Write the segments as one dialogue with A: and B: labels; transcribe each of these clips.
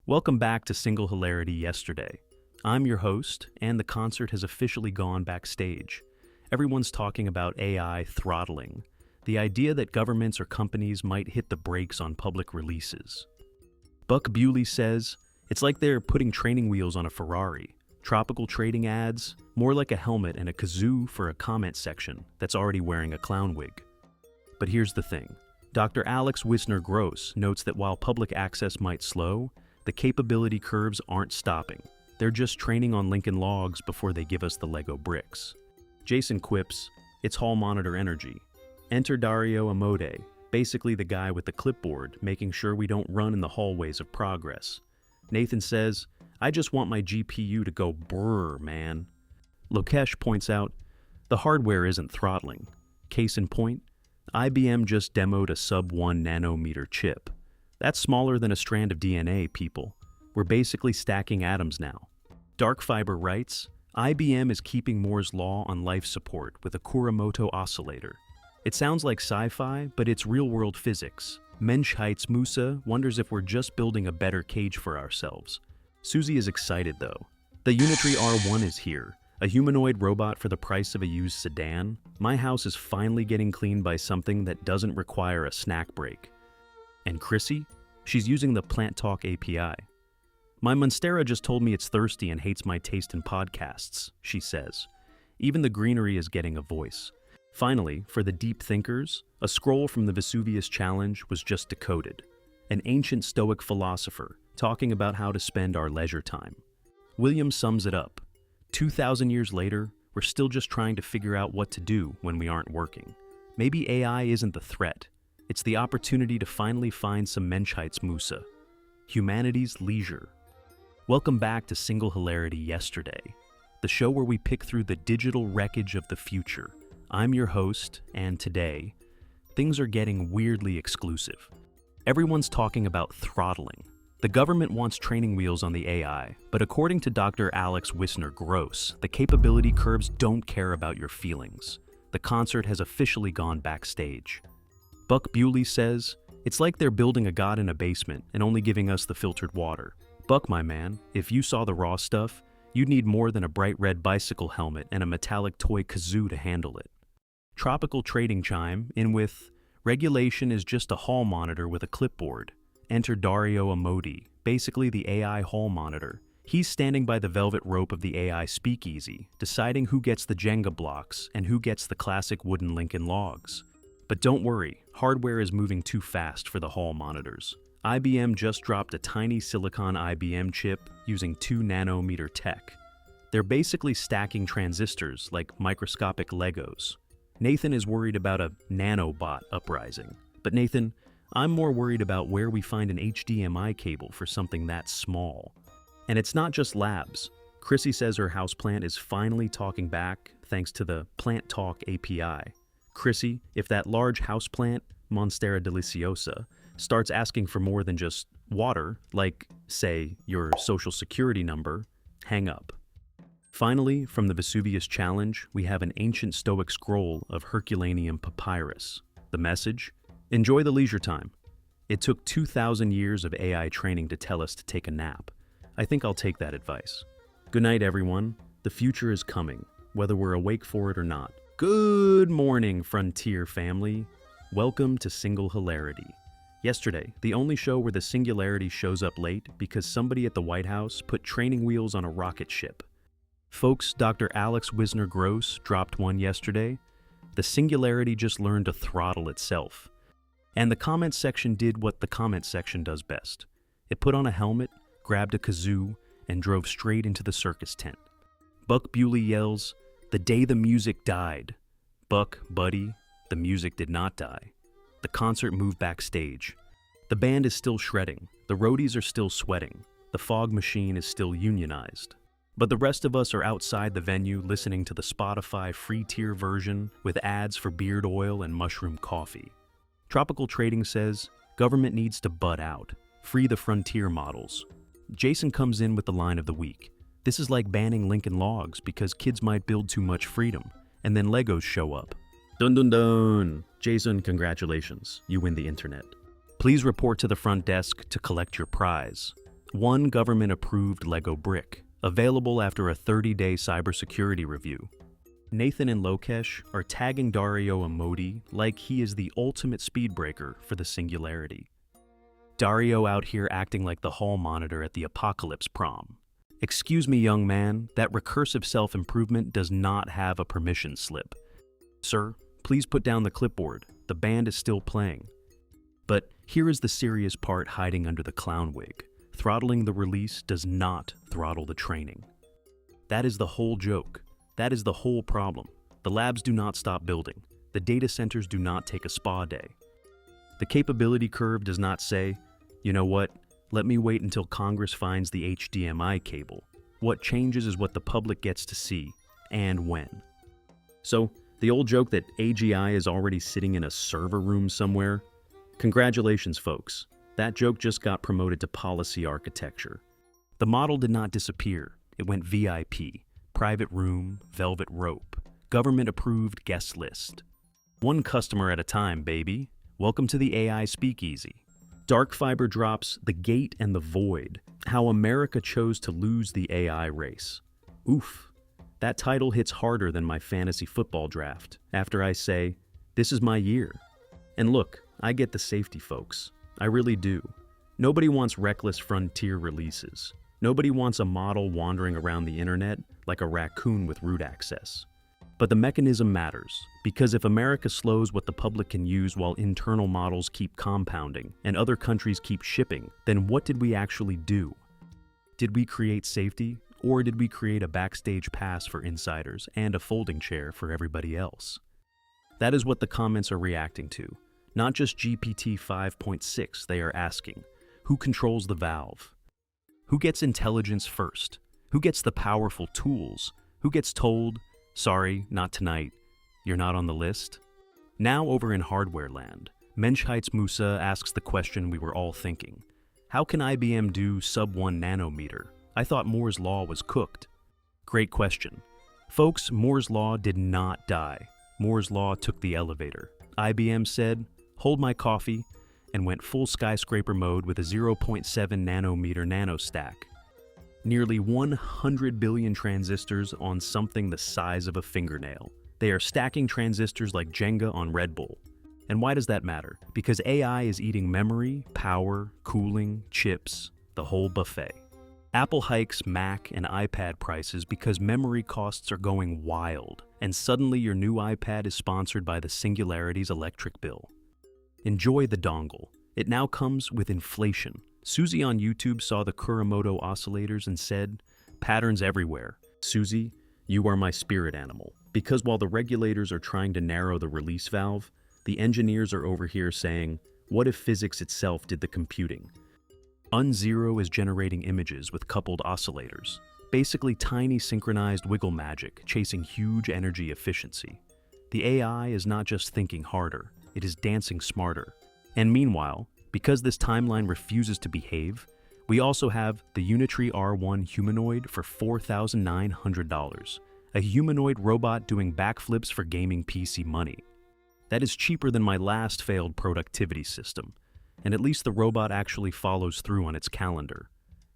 A: Welcome back to Single Hilarity Yesterday. I'm your host, and the concert has officially gone backstage. Everyone's talking about AI throttling, the idea that governments or companies might hit the brakes on public releases. Buck Bewley says, it's like they're putting training wheels on a Ferrari. Tropical trading ads, more like a helmet and a kazoo for a comment section that's already wearing a clown wig. But here's the thing. Dr. Alex Wisner-Gross notes that while public access might slow, the capability curves aren't stopping. They're just training on Lincoln Logs before they give us the Lego bricks. Jason quips, it's hall monitor energy. Enter Dario Amodei, basically the guy with the clipboard, making sure we don't run in the hallways of progress. Nathan says, I just want my GPU to go brrr, man. Lokesh points out, the hardware isn't throttling. Case in point, IBM just demoed a sub-1 nanometer chip. That's smaller than a strand of DNA, people. We're basically stacking atoms now. Dark Fiber writes, IBM is keeping Moore's law on life support with a Kuramoto oscillator. It sounds like sci-fi, but it's real-world physics. Menschheits Musa wonders if we're just building a better cage for ourselves. Susie is excited, though. The Unitree R1 is here, a humanoid robot for the price of a used sedan. My house is finally getting cleaned by something that doesn't require a snack break. And Chrissy? She's using the Plant Talk API. My Monstera just told me it's thirsty and hates my taste in podcasts, she says. Even the greenery is getting a voice. Finally, for the deep thinkers, a scroll from the Vesuvius Challenge was just decoded. An ancient Stoic philosopher talking about how to spend our leisure time. William sums it up. 2,000 years later, we're still just trying to figure out what to do when we aren't working. Maybe AI isn't the threat. It's the opportunity to finally find some Menschheits Musa. Humanity's leisure. Welcome back to Single Hilarity Yesterday, the show where we pick through the digital wreckage of the future. I'm your host, and today, things are getting weirdly exclusive. Everyone's talking about throttling. The government wants training wheels on the AI, but according to Dr. Alex Wisner-Gross, the capability curves don't care about your feelings. The concert has officially gone backstage. Buck Bewley says, it's like they're building a god in a basement and only giving us the filtered water. Buck, my man, if you saw the raw stuff, you'd need more than a bright red bicycle helmet and a metallic toy kazoo to handle it. Tropical Trading chime in with, regulation is just a hall monitor with a clipboard. Enter Dario Amodei, basically the AI hall monitor. He's standing by the velvet rope of the AI speakeasy, deciding who gets the Jenga blocks and who gets the classic wooden Lincoln Logs. But don't worry, hardware is moving too fast for the hall monitors. IBM just dropped a tiny silicon IBM chip using 2 nanometer tech. They're basically stacking transistors like microscopic Legos. Nathan is worried about a nanobot uprising. But Nathan, I'm more worried about where we find an HDMI cable for something that small. And it's not just labs. Chrissy says her houseplant is finally talking back thanks to the Plant Talk API. Chrissy, if that large houseplant, Monstera deliciosa, starts asking for more than just water, like, say, your social security number, hang up. Finally, from the Vesuvius Challenge, we have an ancient Stoic scroll of Herculaneum papyrus. The message? Enjoy the leisure time. It took 2,000 years of AI training to tell us to take a nap. I think I'll take that advice. Good night, everyone. The future is coming, whether we're awake for it or not. Good morning, Frontier family. Welcome to Single Hilarity. Yesterday, the only show where the singularity shows up late because somebody at the White House put training wheels on a rocket ship. Folks, Dr. Alex Wisner-Gross dropped one yesterday. The singularity just learned to throttle itself. And the comment section did what the comment section does best. It put on a helmet, grabbed a kazoo, and drove straight into the circus tent. Buck Bewley yells, the day the music died. Buck, buddy, the music did not die. The concert moved backstage. The band is still shredding. The roadies are still sweating. The fog machine is still unionized. But the rest of us are outside the venue listening to the Spotify free tier version with ads for beard oil and mushroom coffee. Tropical Trading says, government needs to butt out. Free the frontier models. Jason comes in with the line of the week. This is like banning Lincoln Logs because kids might build too much freedom, and then Legos show up. Dun dun dun! Jason, congratulations. You win the internet. Please report to the front desk to collect your prize. One government-approved Lego brick, available after a 30-day cybersecurity review. Nathan and Lokesh are tagging Dario Amodi like he is the ultimate speedbreaker for the singularity. Dario out here acting like the hall monitor at the apocalypse prom. Excuse me, young man, that recursive self-improvement does not have a permission slip. Sir, please put down the clipboard. The band is still playing. But here is the serious part hiding under the clown wig. Throttling the release does not throttle the training. That is the whole joke. That is the whole problem. The labs do not stop building. The data centers do not take a spa day. The capability curve does not say, you know what, let me wait until Congress finds the HDMI cable. What changes is what the public gets to see, and when. So, the old joke that AGI is already sitting in a server room somewhere? Congratulations, folks. That joke just got promoted to policy architecture. The model did not disappear. It went VIP, private room, velvet rope, government-approved guest list. One customer at a time, baby. Welcome to the AI speakeasy. Dark Fiber drops The Gate and the Void, How America Chose to Lose the AI Race. Oof. That title hits harder than my fantasy football draft after I say, this is my year. And look, I get the safety, folks. I really do. Nobody wants reckless frontier releases. Nobody wants a model wandering around the internet like a raccoon with root access. But the mechanism matters, because if America slows what the public can use while internal models keep compounding and other countries keep shipping, then what did we actually do? Did we create safety, or did we create a backstage pass for insiders and a folding chair for everybody else? That is what the comments are reacting to. Not just GPT 5.6, they are asking, who controls the valve? Who gets intelligence first? Who gets the powerful tools? Who gets told, sorry, not tonight, you're not on the list? Now over in hardware land, Menschheitz Musa asks the question we were all thinking. How can IBM do sub-1 nanometer? I thought Moore's Law was cooked. Great question. Folks, Moore's Law did not die. Moore's Law took the elevator. IBM said, hold my coffee, and went full skyscraper mode with a 0.7 nanometer nanostack. Nearly 100 billion transistors on something the size of a fingernail. They are stacking transistors like Jenga on Red Bull. And why does that matter? Because AI is eating memory, power, cooling, chips, the whole buffet. Apple hikes Mac and iPad prices because memory costs are going wild, and suddenly your new iPad is sponsored by the Singularity's electric bill. Enjoy the dongle. It now comes with inflation. Susie on YouTube saw the Kuramoto oscillators and said, patterns everywhere. Susie, you are my spirit animal. Because while the regulators are trying to narrow the release valve, the engineers are over here saying, what if physics itself did the computing? UNZero is generating images with coupled oscillators, basically tiny synchronized wiggle magic chasing huge energy efficiency. The AI is not just thinking harder, it is dancing smarter. And meanwhile, because this timeline refuses to behave, we also have the Unitree R1 humanoid for $4,900, a humanoid robot doing backflips for gaming PC money. That is cheaper than my last failed productivity system, and at least the robot actually follows through on its calendar.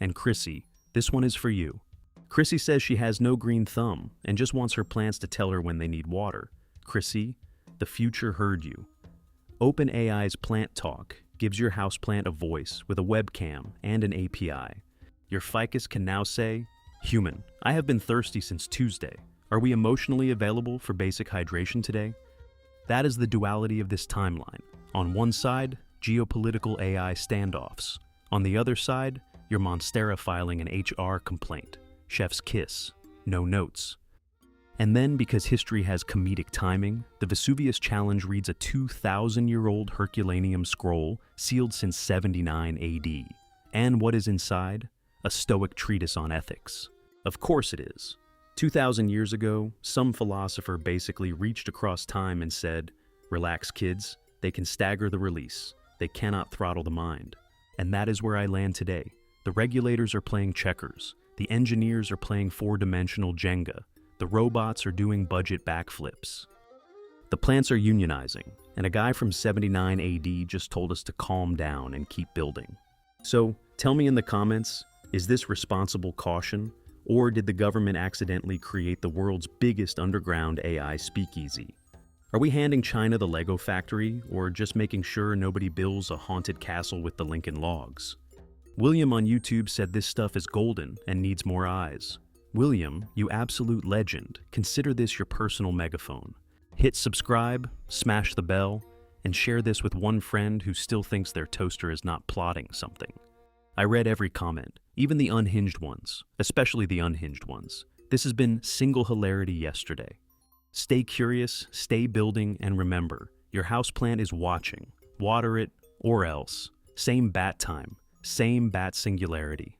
A: And Chrissy, this one is for you. Chrissy says she has no green thumb and just wants her plants to tell her when they need water. Chrissy, the future heard you. OpenAI's Plant Talk gives your houseplant a voice with a webcam and an API. Your ficus can now say, human, I have been thirsty since Tuesday. Are we emotionally available for basic hydration today? That is the duality of this timeline. On one side, geopolitical AI standoffs. On the other side, your Monstera filing an HR complaint. Chef's kiss. No notes. And then, because history has comedic timing, the Vesuvius Challenge reads a 2,000-year-old Herculaneum scroll sealed since 79 AD. And what is inside? A Stoic treatise on ethics. Of course it is. 2,000 years ago, some philosopher basically reached across time and said, relax kids, they can stagger the release. They cannot throttle the mind. And that is where I land today. The regulators are playing checkers. The engineers are playing four-dimensional Jenga. The robots are doing budget backflips. The plants are unionizing, and a guy from 79 AD just told us to calm down and keep building. So, Tell me in the comments, is this responsible caution, or did the government accidentally create the world's biggest underground AI speakeasy? Are we handing China the Lego factory, or just making sure nobody builds a haunted castle with the Lincoln Logs? William on YouTube said this stuff is golden and needs more eyes. William, you absolute legend, consider this your personal megaphone. Hit subscribe, smash the bell, and share this with one friend who still thinks their toaster is not plotting something. I read every comment, even the unhinged ones, especially the unhinged ones. This has been Single Hilarity Yesterday. Stay curious, stay building, and remember, your houseplant is watching. Water it, or else. Same bat time, same bat singularity.